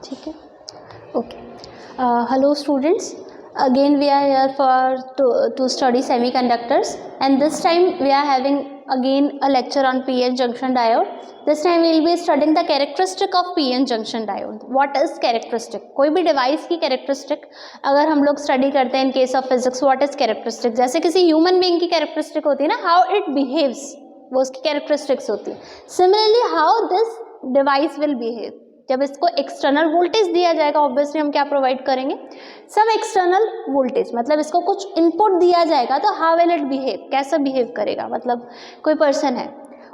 ठीक है, okay. Hello students, again we are here for to study semiconductors, and this time we are having again a lecture on p-n junction diode. This time we will be studying the characteristic of p-n junction diode. What is characteristic? कोई भी device की characteristic अगर हम लोग study करते हैं in case of physics, what is characteristic. जैसे किसी ह्यूमन बीइंग की कैरेक्टरिस्टिक होती है ना, हाउ इट बिहेव्स, वो उसकी कैरेक्टरिस्टिक्स होती है. Similarly how this device will behave. जब इसको एक्सटर्नल वोल्टेज दिया जाएगा, ऑब्वियसली हम क्या प्रोवाइड करेंगे, सब एक्सटर्नल वोल्टेज. मतलब इसको कुछ इनपुट दिया जाएगा तो हाउ विल इट बिहेव, कैसा बिहेव करेगा. मतलब कोई पर्सन है,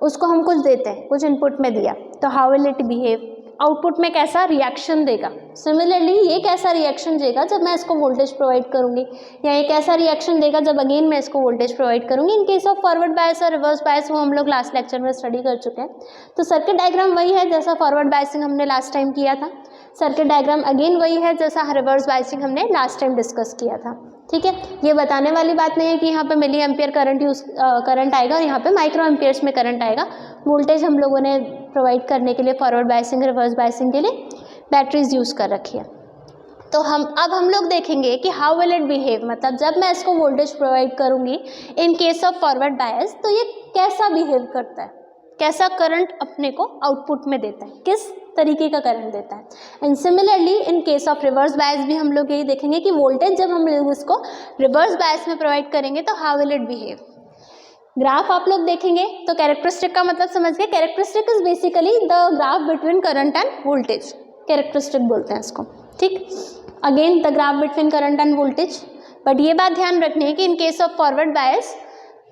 उसको हम कुछ देते हैं, कुछ इनपुट में दिया, तो how will it behave, output में कैसा रिएक्शन देगा. सिमिलरली ये कैसा रिएक्शन देगा जब मैं इसको वोल्टेज प्रोवाइड करूंगी, या ये कैसा रिएक्शन देगा जब अगेन मैं इसको वोल्टेज प्रोवाइड करूंगी. In case of forward bias और रिवर्स बायस वो हम लोग लास्ट लेक्चर में स्टडी कर चुके हैं. तो सर्किट डायग्राम वही है जैसा फॉरवर्ड बायसिंग हमने लास्ट टाइम किया था. सर्किट डायग्राम अगेन वही है जैसा रिवर्स बायसिंग हमने लास्ट टाइम डिस्कस किया था. ठीक है, ये बताने वाली बात नहीं है कि यहाँ पे मिली एम्पियर करंट आएगा और यहाँ पे माइक्रो एम्पियर्स में करंट आएगा. वोल्टेज हम लोगों ने प्रोवाइड करने के लिए फॉरवर्ड बायसिंग रिवर्स बायसिंग के लिए बैटरीज यूज़ कर रखी है. तो अब हम लोग देखेंगे कि हाउ विल इट बिहेव. मतलब जब मैं इसको वोल्टेज प्रोवाइड करूँगी in case of forward bias, तो ये कैसा बिहेव करता है, कैसा करंट अपने को आउटपुट में देता है, किस तरीके का करंट देता है. And similarly in case of reverse bias भी हम लोग यही देखेंगे कि वोल्टेज जब हम लोग इसको रिवर्स बायस में प्रोवाइड करेंगे तो how will it behave. Graph आप लोग देखेंगे तो कैरेक्टरिस्टिक का मतलब समझ गए. Characteristic is basically the graph between current end voltage, characteristic बोलते हैं इसको. ठीक, again the graph between current end voltage. But ये बात ध्यान रखनी है कि in case of forward bias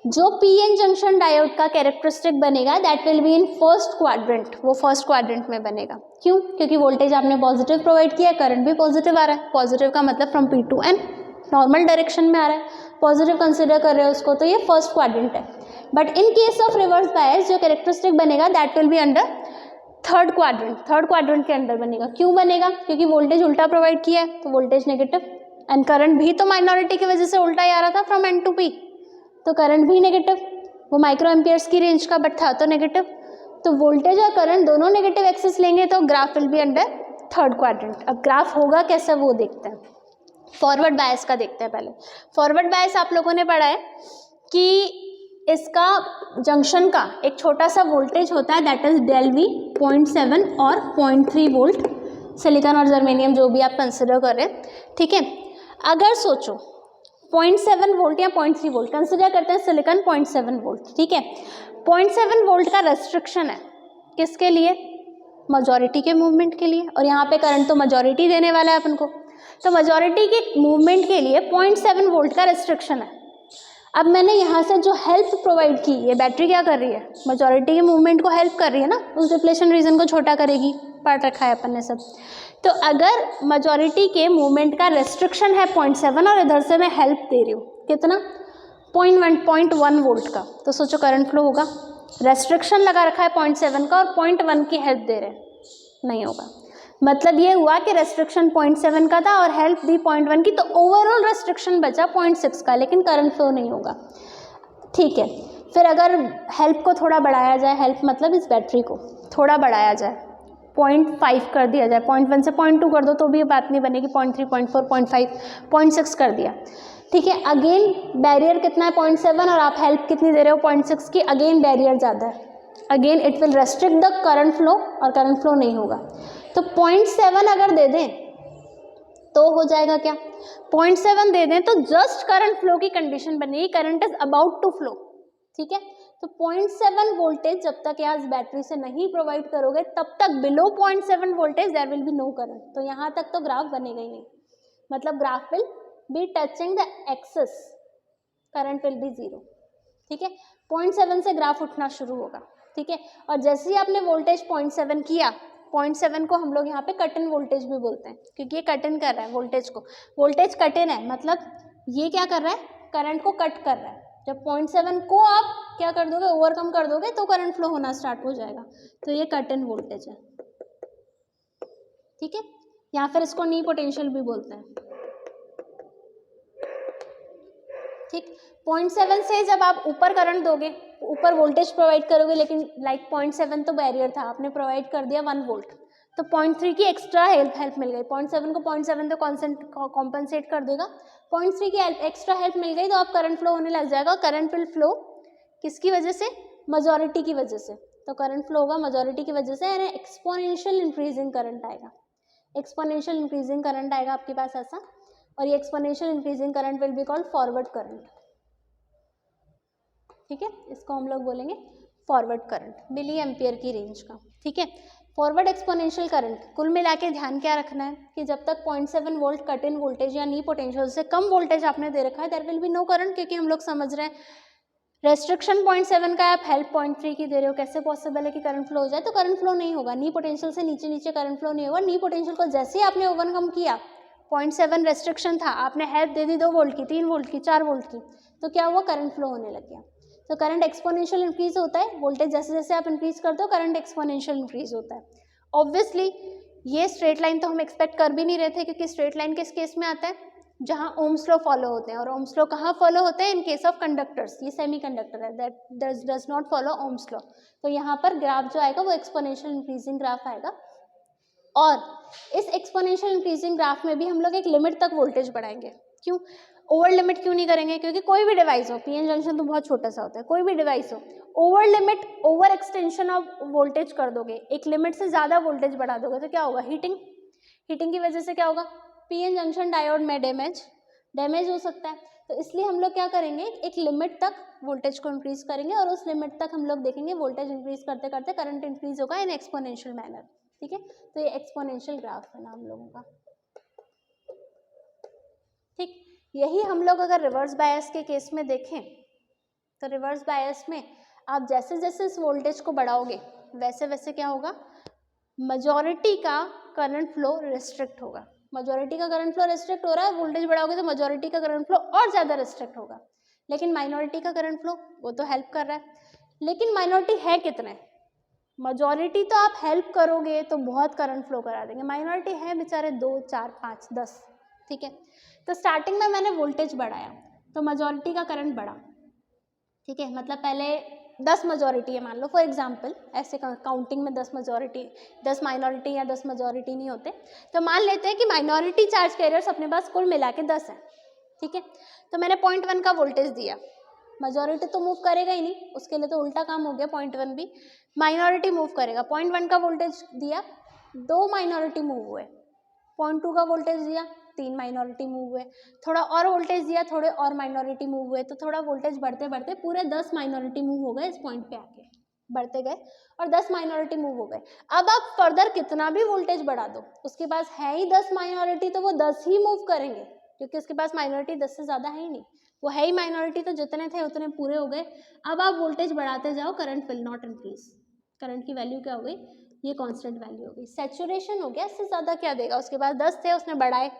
जो पी-एन जंक्शन डायोड का कैरेक्टरिस्टिक बनेगा that will be in first quadrant. वो फर्स्ट क्वाड्रेंट में बनेगा. क्यों? क्योंकि वोल्टेज आपने पॉजिटिव प्रोवाइड किया है, करंट भी पॉजिटिव आ रहा है. पॉजिटिव का मतलब from P to N, normal direction में आ रहा है, पॉजिटिव कंसिडर कर रहे हो उसको, तो ये फर्स्ट क्वाड्रेंट है. But in case of reverse bias जो कैरेक्टरिस्टिक बनेगा that will be under third quadrant. Third quadrant के अंदर बनेगा. क्यों बनेगा? क्योंकि वोल्टेज उल्टा प्रोवाइड किया है तो वोल्टेज नेगेटिव, एंड करंट भी तो माइनॉरिटी की वजह से उल्टा ही आ रहा था फ्रॉम एन टू पी, तो करंट भी नेगेटिव. वो माइक्रो एम्पियर्स की रेंज का बट था तो नेगेटिव. तो वोल्टेज और करंट दोनों नेगेटिव एक्सिस लेंगे तो graph will be under third quadrant. अब ग्राफ होगा कैसा वो देखते हैं. फॉरवर्ड बायस का देखते हैं पहले. फॉरवर्ड बायस आप लोगों ने पढ़ा है कि इसका जंक्शन का एक छोटा सा वोल्टेज होता है दैट इज डेल वी 0.7 और 0.3 वोल्ट. सिलिकॉन और जर्मेनियम जो भी आप कंसिडर कर रहे हैं. ठीक है, अगर सोचो 0.7 वोल्ट या 0.3 वोल्ट कंसिडर करते हैं, सिलिकॉन 0.7 वोल्ट. ठीक है, 0.7 वोल्ट का रेस्ट्रिक्शन है किसके लिए? मेजॉरिटी के मूवमेंट के लिए. और यहाँ पे करंट तो मेजॉरिटी देने वाला है अपन को, तो मेजॉरिटी के मूवमेंट के लिए 0.7 वोल्ट का रेस्ट्रिक्शन है. अब मैंने यहाँ से जो हेल्प प्रोवाइड की, ये बैटरी क्या कर रही है? मेजॉरिटी के मूवमेंट को हेल्प कर रही है ना, उस डिप्लेशन रीजन को छोटा करेगी. पढ़ रखा है अपन ने सब. तो अगर मेजॉरिटी के मूवमेंट का रेस्ट्रिक्शन है 0.7 और इधर से मैं हेल्प दे रही हूँ कितना? 0.1 वोल्ट का, तो सोचो करंट फ्लो होगा. रेस्ट्रिक्शन लगा रखा है 0.7 का और 0.1 की हेल्प दे रहे हैं, नहीं होगा. मतलब ये हुआ कि रेस्ट्रिक्शन 0.7 का था और हेल्प दी 0.1 की, तो ओवरऑल रेस्ट्रिक्शन बचा 0.6 का, लेकिन करंट फ्लो नहीं होगा. ठीक है, फिर अगर हेल्प को थोड़ा बढ़ाया जाए, हेल्प मतलब इस बैटरी को थोड़ा बढ़ाया जाए, 0.5 कर दिया जाए, 0.1 से 0.2 कर दो तो भी ये बात नहीं बनेगी. 0.3, 0.4, 0.5, 0.6 कर दिया. ठीक है, अगेन बैरियर कितना है? 0.7, और आप हेल्प कितनी दे रहे हो? 0.6 की. अगेन बैरियर ज़्यादा है, again it will restrict the current flow और करंट फ्लो नहीं होगा. तो 0.7 अगर दे दें तो हो जाएगा क्या? 0.7 दे दें तो जस्ट करंट फ्लो की कंडीशन बनेगी, current is about to flow. ठीक है, तो 0.7 वोल्टेज जब तक यहाँ बैटरी से नहीं प्रोवाइड करोगे तब तक below 0.7 voltage there will be no current. तो यहाँ तक तो ग्राफ बनेगा ही नहीं. मतलब graph will be touching the axis, current will be zero. ठीक है, 0.7 से ग्राफ उठना शुरू होगा. ठीक है, और जैसे ही आपने वोल्टेज 0.7 किया, 0.7 को हम लोग यहाँ पे कट इन वोल्टेज भी बोलते हैं क्योंकि ये कट इन कर रहा है वोल्टेज को. वोल्टेज कट इन है मतलब ये क्या कर रहा है? करंट को कट कर रहा है. जब 0.7 को आप क्या कर दोगे? ओवरकम कर दोगे तो करंट फ्लो होना स्टार्ट हो जाएगा. तो ये कट इन वोल्टेज है. ठीक है, या फिर इसको नी पोटेंशियल भी बोलते हैं. ठीक, 0.7 से जब आप ऊपर करंट दोगे, ऊपर वोल्टेज प्रोवाइड करोगे, लेकिन लाइक 0.7 तो बैरियर था, आपने प्रोवाइड कर दिया 1 वोल्ट, तो 0.3 की एक्स्ट्रा हेल्प मिल गई, 0.7 को 0.7 तो कॉम्पनसेट कर देगा, 0.3 की एक्स्ट्रा हेल्प मिल गई तो अब करंट फ्लो होने लग जाएगा। करंट विल फ्लो किसकी वजह से? मेजॉरिटी की वजह से। तो करंट फ्लो होगा मेजॉरिटी की वजह से, यानी एक्सपोनेंशियल इंक्रीजिंग करंट आएगा, एक्सपोनेंशियल इंक्रीजिंग करंट आएगा आपके पास ऐसा, और ये exponential increasing current will be called forward current. ठीक है, इसको हम लोग बोलेंगे फॉरवर्ड करंट, मिली एम्पियर की रेंज का। ठीक है, फॉरवर्ड एक्सपोनेंशियल करंट, कुल मिला के ध्यान क्या रखना है कि जब तक 0.7 वोल्ट कट इन वोल्टेज या नी पोटेंशियल से कम वोल्टेज आपने दे रखा है, there will be no current, क्योंकि हम लोग समझ रहे हैं रेस्ट्रिक्शन 0.7 का, आप हेल्प 0.3 की दे रहे हो, कैसे पॉसिबल है कि करंट फ्लो हो जाए? तो करंट फ्लो नहीं होगा, नी पोटेंशियल से नीचे नीचे करंट फ्लो नहीं होगा। नी पोटेंशियल को जैसे ही आपने ओवरकम किया, 0.7 रेस्ट्रिक्शन था, आपने हेल्प दे दी 2 वोल्ट की, 3 वोल्ट की, 4 वोल्ट की, तो क्या हुआ? करंट फ्लो होने लग गया। तो करंट एक्सपोनेंशियल इंक्रीज होता है, वोल्टेज जैसे जैसे आप इंक्रीज करते हो करंट एक्सपोनेंशियल इंक्रीज होता है। ऑब्वियसली ये स्ट्रेट लाइन तो हम एक्सपेक्ट कर भी नहीं रहे थे, क्योंकि स्ट्रेट लाइन किस केस में आता है? जहां ओम्स लॉ फॉलो होते हैं, और ओम्स लॉ कहाँ फॉलो होते हैं? इन केस ऑफ कंडक्टर्स, ये सेमी कंडक्टर है, that does not follow Ohm's law. तो यहाँ पर ग्राफ जो आएगा वो एक्सपोनेंशियल इंक्रीजिंग ग्राफ आएगा, और इस एक्सपोनेंशियल इंक्रीजिंग ग्राफ में भी हम लोग एक लिमिट तक वोल्टेज बढ़ाएंगे। क्यों? ओवर लिमिट क्यों नहीं करेंगे? क्योंकि कोई भी डिवाइस हो, पीएन जंक्शन तो बहुत छोटा सा होता है, कोई भी डिवाइस हो, over limit, over extension of voltage कर दोगे, एक लिमिट से ज़्यादा वोल्टेज बढ़ा दोगे तो क्या होगा? हीटिंग, हीटिंग की वजह से क्या होगा? पीएन जंक्शन डायोड में डैमेज हो सकता है। तो इसलिए हम लोग क्या करेंगे, एक लिमिट तक वोल्टेज को इंक्रीज करेंगे, और उस लिमिट तक हम लोग देखेंगे वोल्टेज इंक्रीज करते करते करंट इंक्रीज होगा इन एक्सपोनेंशियल मैनर। ठीक है, तो ये एक्सपोनेंशियल ग्राफ है ना हम लोगों का। ठीक, यही हम लोग अगर रिवर्स बायस के केस में देखें, तो रिवर्स बायस में आप जैसे जैसे इस वोल्टेज को बढ़ाओगे वैसे वैसे क्या होगा? मेजॉरिटी का करंट फ्लो रिस्ट्रिक्ट होगा। मेजॉरिटी का करंट फ्लो रिस्ट्रिक्ट हो रहा है, वोल्टेज बढ़ाओगे तो मेजॉरिटी का करंट फ्लो और ज़्यादा रिस्ट्रिक्ट होगा। लेकिन माइनॉरिटी का करंट फ्लो वो तो हेल्प कर रहा है, लेकिन माइनॉरिटी है कितने? मेजॉरिटी तो आप हेल्प करोगे तो बहुत करंट फ्लो करा देंगे, माइनॉरिटी है बेचारे 2, 4, 5, 10। ठीक है, तो स्टार्टिंग में मैंने वोल्टेज बढ़ाया तो मेजॉरिटी का करंट बढ़ा। ठीक है, मतलब पहले 10 मेजॉरिटी है मान लो, फॉर एग्जांपल, ऐसे काउंटिंग में 10 मेजॉरिटी, 10 माइनॉरिटी या 10 मेजॉरिटी नहीं होते। तो मान लेते हैं कि माइनॉरिटी चार्ज कैरियर्स अपने पास कुल मिला के 10 है। ठीक है, तो मैंने 0.1 का वोल्टेज दिया, मेजॉरिटी तो मूव करेगा ही नहीं, उसके लिए तो उल्टा काम हो गया, 0.1 भी माइनॉरिटी मूव करेगा। 0.1 का वोल्टेज दिया, 2 माइनॉरिटी मूव हुए, 0.2 का वोल्टेज दिया, 3 माइनॉरिटी मूव हुए, थोड़ा और वोल्टेज दिया, थोड़े और माइनॉरिटी मूव हुए, तो थोड़ा वोल्टेज बढ़ते बढ़ते पूरे 10 माइनॉरिटी मूव हो गए, इस पॉइंट पे आके बढ़ते गए और 10 माइनॉरिटी मूव हो गए। अब आप फर्दर कितना भी वोल्टेज बढ़ा दो, उसके पास है ही 10 माइनॉरिटी, तो वो 10 ही मूव करेंगे, क्योंकि उसके पास माइनॉरिटी 10 से ज़्यादा है ही नहीं, वो है ही माइनॉरिटी, तो जितने थे उतने पूरे हो गए। अब आप वोल्टेज बढ़ाते जाओ, current will not increase, current की वैल्यू क्या हो गई? ये कांस्टेंट वैल्यू हो गई, सैचुरेशन हो गया, इससे ज़्यादा क्या देगा? उसके पास 10 थे, उसने बढ़ाए।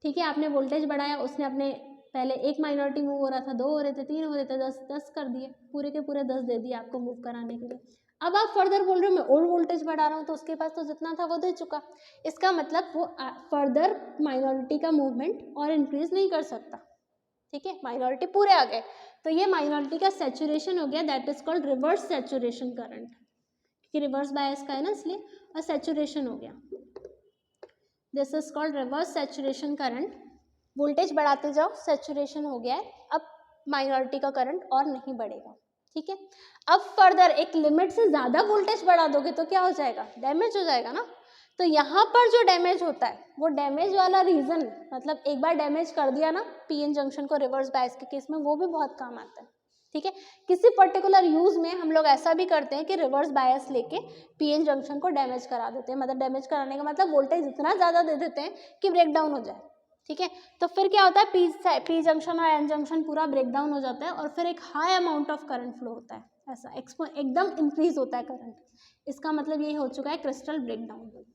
ठीक है, आपने वोल्टेज बढ़ाया, उसने अपने पहले एक माइनॉरिटी मूव हो रहा था, 2 हो रहे थे, 3 हो रहे थे, 10 कर दिए, पूरे के पूरे 10 दे दिए आपको मूव कराने के लिए। अब आप फर्दर बोल रहे हो मैं और वोल्टेज बढ़ा रहा हूँ, तो उसके पास तो जितना था वो दे चुका, इसका मतलब वो फर्दर माइनॉरिटी का मूवमेंट और इंक्रीज नहीं कर सकता। ठीक है, माइनॉरिटी पूरे आ गए, तो ये माइनॉरिटी का सैचुरेशन हो गया, that is called reverse saturation current, क्योंकि रिवर्स बायस का है ना इसलिए, और सैचुरेशन हो गया, this is called reverse saturation current. Voltage बढ़ाते जाओ, सैचुरेशन हो गया है, अब माइनॉरिटी का करंट और नहीं बढ़ेगा। ठीक है, अब फर्दर एक लिमिट से ज़्यादा वोल्टेज बढ़ा दोगे तो क्या हो जाएगा? डैमेज हो जाएगा ना। तो यहाँ पर जो डैमेज होता है वो डैमेज वाला रीज़न, मतलब एक बार डैमेज कर दिया ना पीएन जंक्शन को रिवर्स बायस के केस में, वो भी बहुत काम आता है। ठीक है, किसी पर्टिकुलर यूज में हम लोग ऐसा भी करते हैं कि रिवर्स बायस लेके पीएन जंक्शन को डैमेज करा देते हैं, मतलब डैमेज कराने का मतलब वोल्टेज इतना ज़्यादा दे देते हैं कि ब्रेक डाउन हो जाए। ठीक है, तो फिर क्या होता है, पी जंक्शन और एन जंक्शन पूरा ब्रेक डाउन हो जाता है और फिर एक high amount of current flow होता है, ऐसा एकदम इंक्रीज होता है करंट। इसका मतलब ये हो चुका है क्रिस्टल ब्रेक डाउन।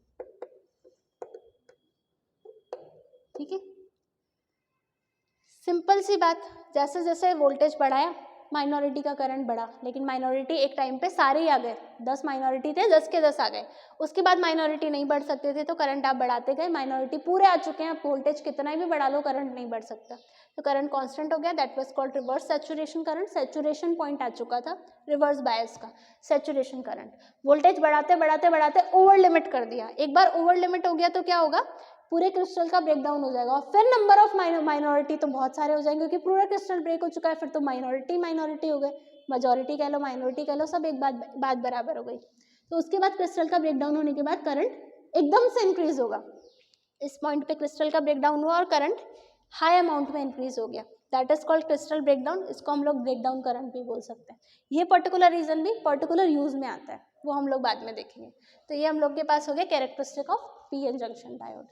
ठीक है, सिंपल सी बात, जैसे जैसे वोल्टेज बढ़ाया माइनॉरिटी का करंट बढ़ा, लेकिन माइनॉरिटी एक टाइम पे सारे ही आ गए, 10 माइनॉरिटी थे, 10 के 10 आ गए, उसके बाद माइनॉरिटी नहीं बढ़ सकते थे, तो करंट आप बढ़ाते गए, माइनॉरिटी पूरे आ चुके हैं, वोल्टेज कितना भी बढ़ा लो करंट नहीं बढ़ सकता। तो करंट कांस्टेंट हो गया, that was called reverse saturation current. Saturation point आ चुका था रिवर्स बायस का, सैचुरेशन करंट। वोल्टेज बढ़ाते बढ़ाते बढ़ाते ओवर लिमिट कर दिया, एक बार ओवर लिमिट हो गया तो क्या होगा, पूरे क्रिस्टल का ब्रेकडाउन हो जाएगा और फिर नंबर ऑफ माइनॉरिटी तो बहुत सारे हो जाएंगे क्योंकि पूरा क्रिस्टल ब्रेक हो चुका है, फिर तो माइनॉरिटी हो गए, मेजॉरिटी कह लो माइनॉरिटी कह लो, सब एक बात बराबर हो गई। तो उसके बाद क्रिस्टल का ब्रेकडाउन होने के बाद करंट एकदम से इंक्रीज होगा। इस पॉइंट पे क्रिस्टल का ब्रेकडाउन हुआ और करंट हाई अमाउंट में इंक्रीज हो गया, that is called crystal breakdown. इसको हम लोग ब्रेकडाउन करंट भी बोल सकते हैं। ये पर्टिकुलर रीजन भी पर्टिकुलर यूज में आता है, वो हम लोग बाद में देखेंगे। तो ये हम लोग के पास हो गया characteristic of PN junction diode.